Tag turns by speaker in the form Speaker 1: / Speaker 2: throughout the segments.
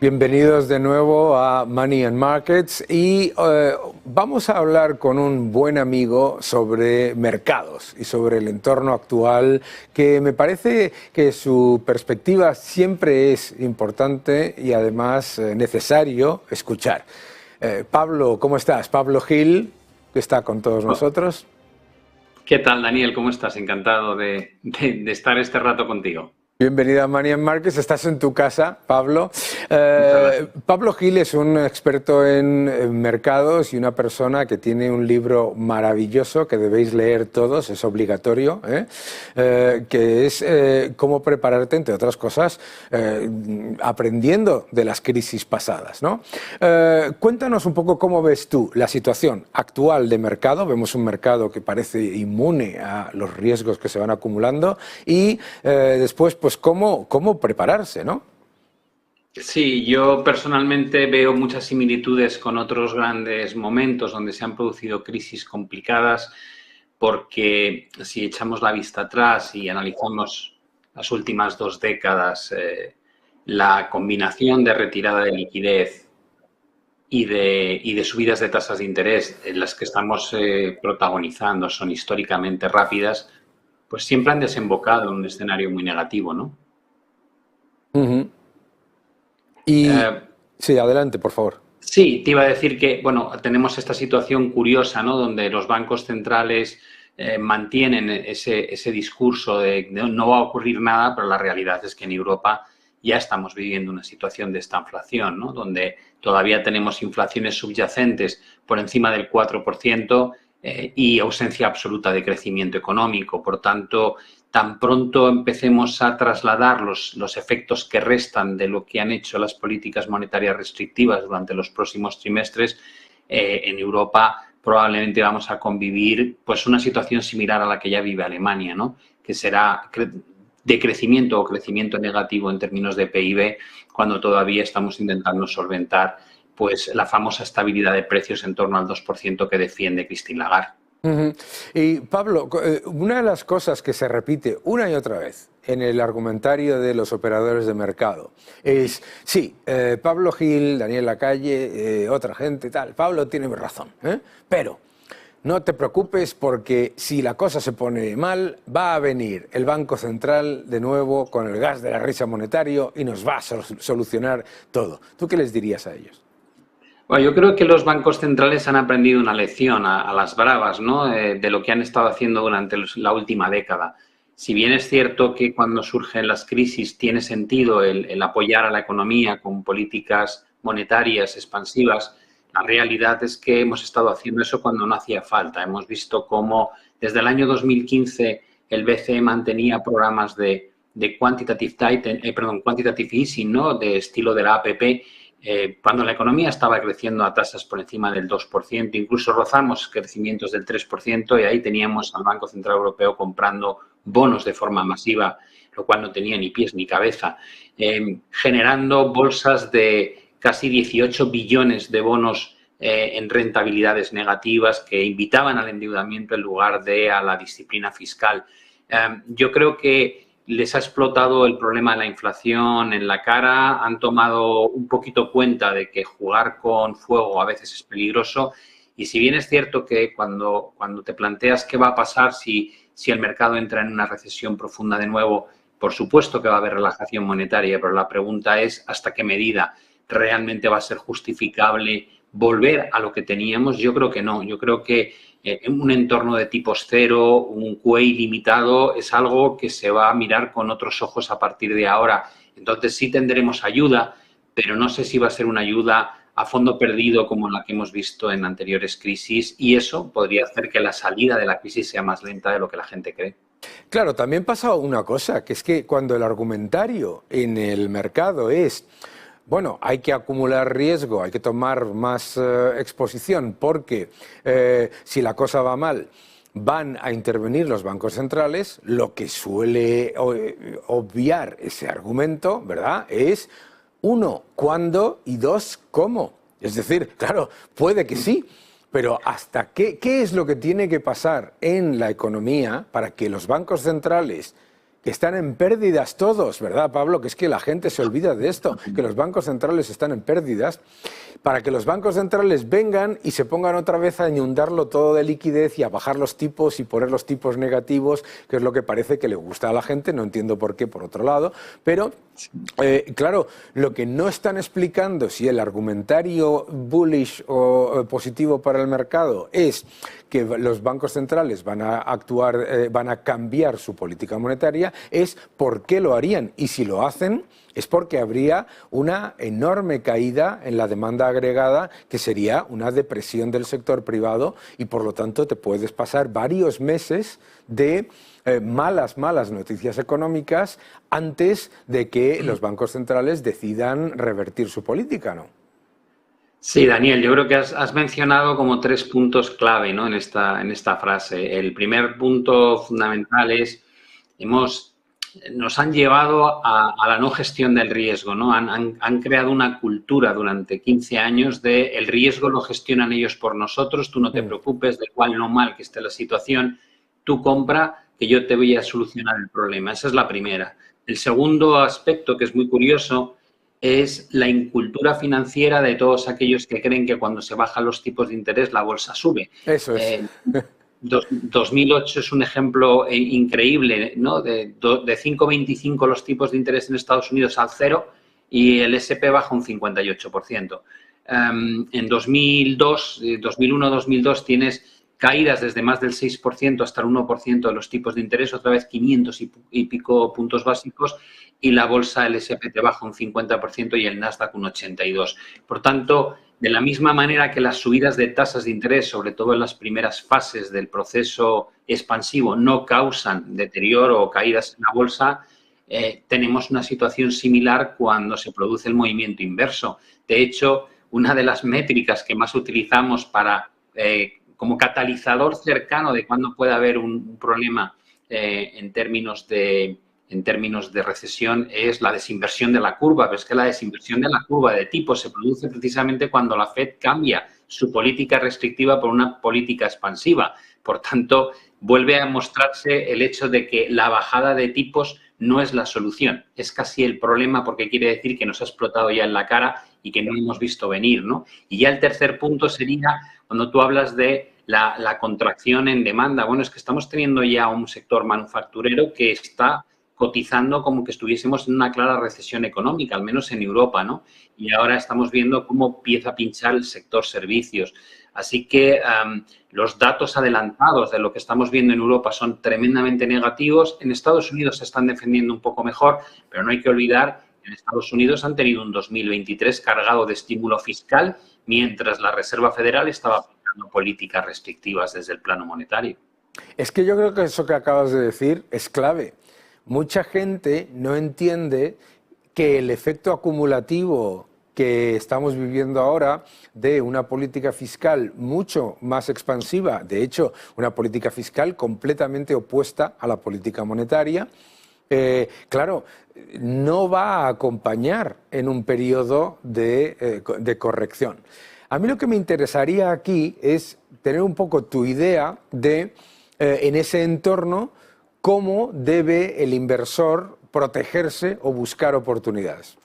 Speaker 1: Bienvenidos de nuevo a Money and Markets y vamos a hablar con un buen amigo sobre mercados y sobre el entorno actual, que me parece que su perspectiva siempre es importante y además necesario escuchar. Pablo, ¿cómo estás? Pablo Gil, que está con todos nosotros.
Speaker 2: ¿Qué tal, Daniel? ¿Cómo estás? Encantado de estar este rato contigo.
Speaker 1: Bienvenido a Money and Markets, estás en tu casa, Pablo. Pablo Gil es un experto en mercados y una persona que tiene un libro maravilloso que debéis leer todos, es obligatorio, que es cómo prepararte, entre otras cosas, aprendiendo de las crisis pasadas, ¿no? Cuéntanos un poco cómo ves tú la situación actual de mercado. Vemos un mercado que parece inmune a los riesgos que se van acumulando y después, pues, cómo prepararse, ¿no?
Speaker 2: Sí, yo personalmente veo muchas similitudes con otros grandes momentos donde se han producido crisis complicadas, porque si echamos la vista atrás y analizamos las últimas 2 décadas, la combinación de retirada de liquidez y de subidas de tasas de interés en las que estamos protagonizando son históricamente rápidas, pues siempre han desembocado en un escenario muy negativo, ¿no?
Speaker 1: Y sí, adelante, por favor.
Speaker 2: Sí, te iba a decir que, bueno, tenemos esta situación curiosa, ¿no? Donde los bancos centrales mantienen ese discurso de no va a ocurrir nada, pero la realidad es que en Europa ya estamos viviendo una situación de estanflación, ¿no? Donde todavía tenemos inflaciones subyacentes por encima del 4%, y ausencia absoluta de crecimiento económico. Por tanto, tan pronto empecemos a trasladar los efectos que restan de lo que han hecho las políticas monetarias restrictivas durante los próximos trimestres, en Europa probablemente vamos a convivir pues una situación similar a la que ya vive Alemania, ¿no? Que será de crecimiento o crecimiento negativo en términos de PIB, cuando todavía estamos intentando solventar pues la famosa estabilidad de precios en torno al 2% que defiende Christine Lagarde.
Speaker 1: Y Pablo, una de las cosas que se repite una y otra vez en el argumentario de los operadores de mercado es, sí, Pablo Gil, Daniel Lacalle, otra gente, tal, Pablo tiene razón, pero no te preocupes porque si la cosa se pone mal, va a venir el Banco Central de nuevo con el gas de la risa monetario y nos va a solucionar todo. ¿Tú qué les dirías a ellos?
Speaker 2: Bueno, yo creo que los bancos centrales han aprendido una lección a las bravas, ¿no? De lo que han estado haciendo durante la última década. Si bien es cierto que cuando surgen las crisis tiene sentido el apoyar a la economía con políticas monetarias expansivas, la realidad es que hemos estado haciendo eso cuando no hacía falta. Hemos visto cómo desde el año 2015 el BCE mantenía programas de quantitative easing, ¿no? De estilo de la APP, cuando la economía estaba creciendo a tasas por encima del 2%, incluso rozamos crecimientos del 3%, y ahí teníamos al Banco Central Europeo comprando bonos de forma masiva, lo cual no tenía ni pies ni cabeza, generando bolsas de casi 18 billones de bonos en rentabilidades negativas que invitaban al endeudamiento en lugar de a la disciplina fiscal. Yo creo que les ha explotado el problema de la inflación en la cara, han tomado un poquito cuenta de que jugar con fuego a veces es peligroso, y si bien es cierto que cuando te planteas qué va a pasar si el mercado entra en una recesión profunda de nuevo, por supuesto que va a haber relajación monetaria, pero la pregunta es hasta qué medida realmente va a ser justificable volver a lo que teníamos. Yo creo que no, yo creo que un entorno de tipos cero, un QE ilimitado, es algo que se va a mirar con otros ojos a partir de ahora. Entonces sí tendremos ayuda, pero no sé si va a ser una ayuda a fondo perdido como la que hemos visto en anteriores crisis, y eso podría hacer que la salida de la crisis sea más lenta de lo que la gente cree.
Speaker 1: Claro, también pasa una cosa, que es que cuando el argumentario en el mercado es, bueno, hay que acumular riesgo, hay que tomar más exposición porque si la cosa va mal van a intervenir los bancos centrales, lo que suele obviar ese argumento, ¿verdad?, es uno, ¿cuándo? Y dos, ¿cómo? Es decir, claro, puede que sí, pero ¿hasta qué es lo que tiene que pasar en la economía para que los bancos centrales que están en pérdidas todos, ¿verdad, Pablo? Que es que la gente se olvida de esto, que los bancos centrales están en pérdidas, para que los bancos centrales vengan y se pongan otra vez a inundarlo todo de liquidez y a bajar los tipos y poner los tipos negativos, que es lo que parece que le gusta a la gente, no entiendo por qué, por otro lado, pero claro, lo que no están explicando, si el argumentario bullish o positivo para el mercado es que los bancos centrales van a actuar, van a cambiar su política monetaria, es por qué lo harían. Y si lo hacen, es porque habría una enorme caída en la demanda agregada, que sería una depresión del sector privado, y por lo tanto te puedes pasar varios meses de malas noticias económicas antes de que los bancos centrales decidan revertir su política, ¿no?
Speaker 2: Sí, Daniel, yo creo que has mencionado como 3 puntos clave, ¿no? en esta frase. El primer punto fundamental es, nos han llevado a la no gestión del riesgo, ¿no? Han creado una cultura durante 15 años de el riesgo lo gestionan ellos por nosotros, tú no te preocupes de cuál no mal que esté la situación, tú compra que yo te voy a solucionar el problema. Esa es la primera. El segundo aspecto, que es muy curioso, es la incultura financiera de todos aquellos que creen que cuando se bajan los tipos de interés la bolsa sube.
Speaker 1: Eso es.
Speaker 2: 2008 es un ejemplo increíble, ¿no? De 5,25 los tipos de interés en Estados Unidos al 0 y el S&P baja un 58%. En 2001-2002 tienes caídas desde más del 6% hasta el 1% de los tipos de interés, otra vez 500 y pico puntos básicos, y la bolsa, el S&P te baja un 50% y el Nasdaq un 82%. Por tanto, de la misma manera que las subidas de tasas de interés, sobre todo en las primeras fases del proceso expansivo, no causan deterioro o caídas en la bolsa, tenemos una situación similar cuando se produce el movimiento inverso. De hecho, una de las métricas que más utilizamos para como catalizador cercano de cuándo puede haber un problema en términos de recesión es la desinversión de la curva, pero es que la desinversión de la curva de tipo se produce precisamente cuando la Fed cambia su política restrictiva por una política expansiva. Por tanto, vuelve a mostrarse el hecho de que la bajada de tipos no es la solución, es casi el problema, porque quiere decir que nos ha explotado ya en la cara y que no hemos visto venir, ¿no? Y ya el tercer punto sería cuando tú hablas de la contracción en demanda. Bueno, es que estamos teniendo ya un sector manufacturero que está cotizando como que estuviésemos en una clara recesión económica, al menos en Europa, ¿no? Y ahora estamos viendo cómo empieza a pinchar el sector servicios. Así que los datos adelantados de lo que estamos viendo en Europa son tremendamente negativos. En Estados Unidos se están defendiendo un poco mejor, pero no hay que olvidar que en Estados Unidos han tenido un 2023 cargado de estímulo fiscal, mientras la Reserva Federal estaba aplicando políticas restrictivas desde el plano monetario.
Speaker 1: Es que yo creo que eso que acabas de decir es clave. Mucha gente no entiende que el efecto acumulativo que estamos viviendo ahora de una política fiscal mucho más expansiva, de hecho, una política fiscal completamente opuesta a la política monetaria, claro, no va a acompañar en un periodo de corrección. A mí lo que me interesaría aquí es tener un poco tu idea de, en ese entorno, cómo debe el inversor protegerse o buscar oportunidades.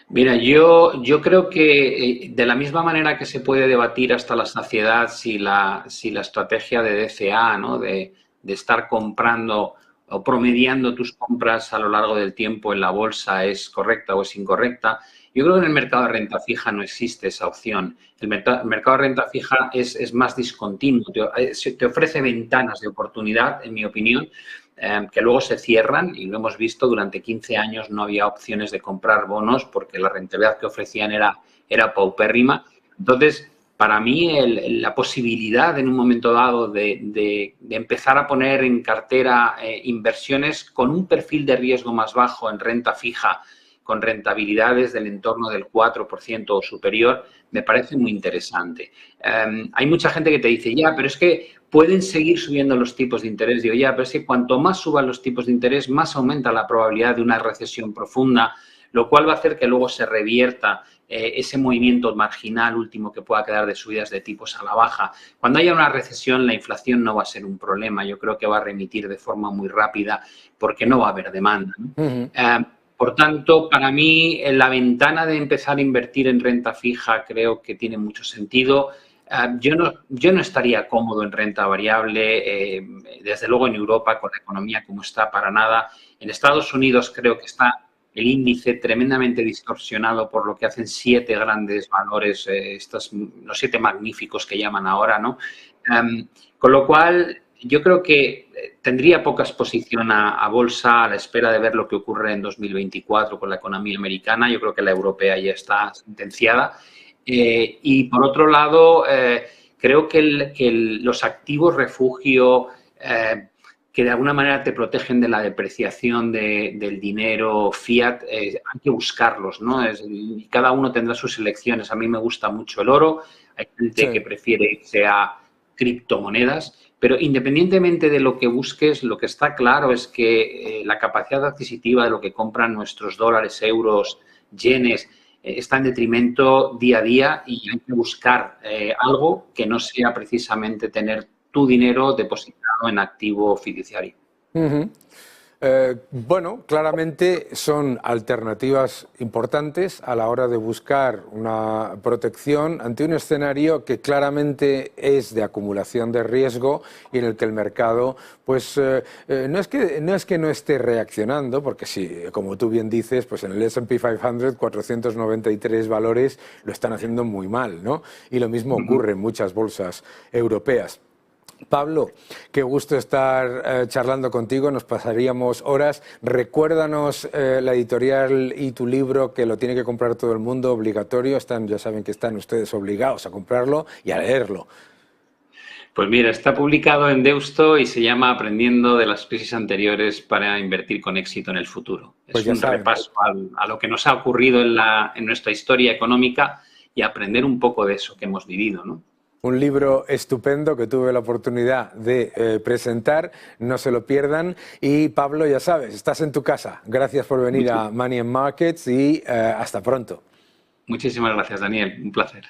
Speaker 2: Mira, yo creo que de la misma manera que se puede debatir hasta la saciedad si la estrategia de DCA, ¿no? de estar comprando o promediando tus compras a lo largo del tiempo en la bolsa es correcta o es incorrecta, yo creo que en el mercado de renta fija no existe esa opción. El mercado de renta fija es más discontinuo, te ofrece ventanas de oportunidad, en mi opinión, que luego se cierran, y lo hemos visto, durante 15 años no había opciones de comprar bonos porque la rentabilidad que ofrecían era paupérrima. Entonces, para mí, la posibilidad en un momento dado de empezar a poner en cartera inversiones con un perfil de riesgo más bajo en renta fija, con rentabilidades del entorno del 4% o superior, me parece muy interesante. Hay mucha gente que te dice, ya, pero es que pueden seguir subiendo los tipos de interés. Digo, ya, pero es que cuanto más suban los tipos de interés, más aumenta la probabilidad de una recesión profunda. lo cual va a hacer que luego se revierta ese movimiento marginal último que pueda quedar de subidas de tipos a la baja. Cuando haya una recesión, la inflación no va a ser un problema. Yo creo que va a remitir de forma muy rápida porque no va a haber demanda, ¿no? Por tanto, para mí, la ventana de empezar a invertir en renta fija creo que tiene mucho sentido. Yo no estaría cómodo en renta variable, desde luego en Europa, con la economía como está, para nada. En Estados Unidos creo que está el índice tremendamente distorsionado por lo que hacen 7 grandes valores, los 7 magníficos que llaman ahora, ¿no? Con lo cual, yo creo que tendría poca exposición a bolsa a la espera de ver lo que ocurre en 2024 con la economía americana. Yo creo que la europea ya está sentenciada. Y por otro lado, creo que los activos refugio que de alguna manera te protegen de la depreciación del dinero fiat, hay que buscarlos, ¿no? Y cada uno tendrá sus elecciones. A mí me gusta mucho el oro, hay gente que prefiere irse a criptomonedas, pero independientemente de lo que busques, lo que está claro es que la capacidad adquisitiva de lo que compran nuestros dólares, euros, yenes, está en detrimento día a día y hay que buscar algo que no sea precisamente tener tu dinero depositado en activo fiduciario.
Speaker 1: Bueno, claramente son alternativas importantes a la hora de buscar una protección ante un escenario que claramente es de acumulación de riesgo y en el que el mercado, pues no es que no esté reaccionando, porque sí, como tú bien dices, pues en el S&P 500 493 valores lo están haciendo muy mal, ¿no? Y lo mismo ocurre en muchas bolsas europeas. Pablo, qué gusto estar charlando contigo, nos pasaríamos horas. Recuérdanos la editorial y tu libro, que lo tiene que comprar todo el mundo, obligatorio. Ya saben que están ustedes obligados a comprarlo y a leerlo.
Speaker 2: Pues mira, está publicado en Deusto y se llama Aprendiendo de las crisis anteriores para invertir con éxito en el futuro.
Speaker 1: Pues
Speaker 2: es un repaso a lo que nos ha ocurrido en nuestra historia económica y aprender un poco de eso que hemos vivido, ¿no?
Speaker 1: Un libro estupendo que tuve la oportunidad de presentar, no se lo pierdan. Y Pablo, ya sabes, estás en tu casa. Gracias por venir a Money and Markets y hasta pronto.
Speaker 2: Muchísimas gracias, Daniel. Un placer.